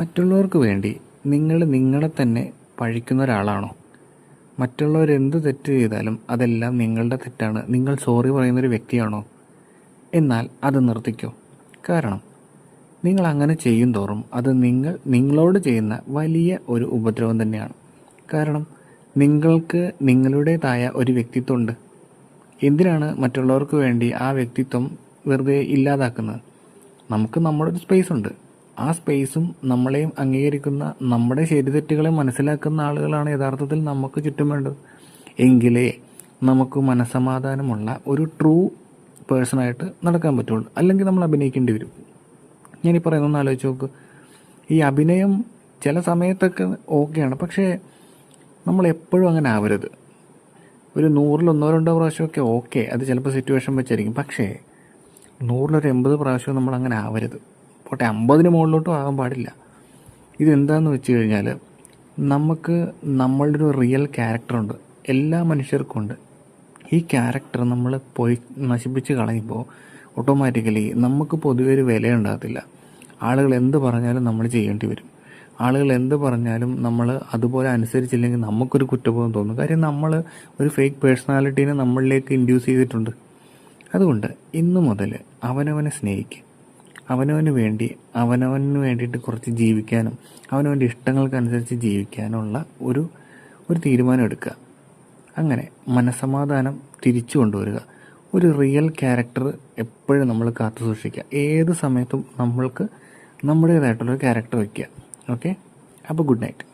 മറ്റുള്ളവർക്ക് വേണ്ടി നിങ്ങൾ നിങ്ങളെ തന്നെ പഴിക്കുന്ന ഒരാളാണോ? മറ്റുള്ളവരെന്ത് തെറ്റ് ചെയ്താലും അതെല്ലാം നിങ്ങളുടെ തെറ്റാണ്, നിങ്ങൾ സോറി പറയുന്നൊരു വ്യക്തിയാണോ? എന്നാൽ അത് നിർത്തിക്കോ. കാരണം നിങ്ങൾ അങ്ങനെ ചെയ്യും തോറും അത് നിങ്ങളോട് ചെയ്യുന്ന വലിയ ഒരു ഉപദ്രവം തന്നെയാണ്. കാരണം നിങ്ങൾക്ക് നിങ്ങളുടേതായ ഒരു വ്യക്തിത്വമുണ്ട്. എന്തിനാണ് മറ്റുള്ളവർക്ക് വേണ്ടി ആ വ്യക്തിത്വം വെറുതെ ഇല്ലാതാക്കുന്നത്? നമുക്ക് നമ്മുടെ ഒരു സ്പേസ് ഉണ്ട്. ആ സ്പേസും നമ്മളെയും അംഗീകരിക്കുന്ന, നമ്മുടെ ശരിതെറ്റുകളെ മനസ്സിലാക്കുന്ന ആളുകളാണ് യഥാർത്ഥത്തിൽ നമുക്ക് ചുറ്റും വേണ്ടത്. എങ്കിലേ നമുക്ക് മനസ്സമാധാനമുള്ള ഒരു ട്രൂ പേഴ്സണായിട്ട് നടക്കാൻ പറ്റുള്ളൂ. അല്ലെങ്കിൽ നമ്മൾ അഭിനയിക്കേണ്ടി വരും. ഞാനീ പറയുന്നൊന്ന് ആലോചിച്ച് നോക്ക്. ഈ അഭിനയം ചില സമയത്തൊക്കെ ഓക്കെയാണ്, പക്ഷേ നമ്മൾ എപ്പോഴും അങ്ങനെ ആവരുത്. ഒരു 100-ൽ 1-2 പ്രാവശ്യമൊക്കെ ഓക്കെ, അത് ചിലപ്പോൾ സിറ്റുവേഷൻ വെച്ചായിരിക്കും. പക്ഷേ 100-ൽ 80 പ്രാവശ്യം നമ്മൾ അങ്ങനെ ആവരുത്. പോട്ടെ, 50-ന് മുകളിലോട്ടും ആകാൻ പാടില്ല. ഇതെന്താണെന്ന് വെച്ച് കഴിഞ്ഞാൽ, നമുക്ക് നമ്മളുടെ ഒരു റിയൽ ക്യാരക്ടറുണ്ട്, എല്ലാ മനുഷ്യർക്കും ഉണ്ട്. ഈ ക്യാരക്ടർ നമ്മൾ പോയി നശിപ്പിച്ച് കളയുമ്പോൾ ഓട്ടോമാറ്റിക്കലി നമുക്ക് പൊതുവെ ഒരു വിലയുണ്ടാകത്തില്ല. ആളുകൾ എന്ത് പറഞ്ഞാലും നമ്മൾ ചെയ്യേണ്ടി വരും. ആളുകൾ എന്ത് പറഞ്ഞാലും നമ്മൾ അതുപോലെ അനുസരിച്ചില്ലെങ്കിൽ നമുക്കൊരു കുറ്റബോധം തോന്നും. കാര്യം നമ്മൾ ഒരു ഫേക്ക് പേഴ്സണാലിറ്റീനെ നമ്മളിലേക്ക് ഇൻഡ്യൂസ് ചെയ്തിട്ടുണ്ട്. അതുകൊണ്ട് ഇന്നു മുതൽ അവനവനെ സ്നേഹിക്കുക. അവനവന് വേണ്ടിയിട്ട് കുറച്ച് ജീവിക്കാനും അവനവൻ്റെ ഇഷ്ടങ്ങൾക്കനുസരിച്ച് ജീവിക്കാനുള്ള ഒരു തീരുമാനം എടുക്കുക. അങ്ങനെ മനസ്സമാധാനം തിരിച്ചു കൊണ്ടുവരിക. ഒരു റിയൽ ക്യാരക്ടർ എപ്പോഴും നമ്മൾ കാത്തു സൂക്ഷിക്കുക. ഏത് സമയത്തും നമ്മൾക്ക് നമ്മുടേതായിട്ടുള്ളൊരു ക്യാരക്ടർ വയ്ക്കുക. ഓക്കെ, അപ്പോൾ ഗുഡ് നൈറ്റ്.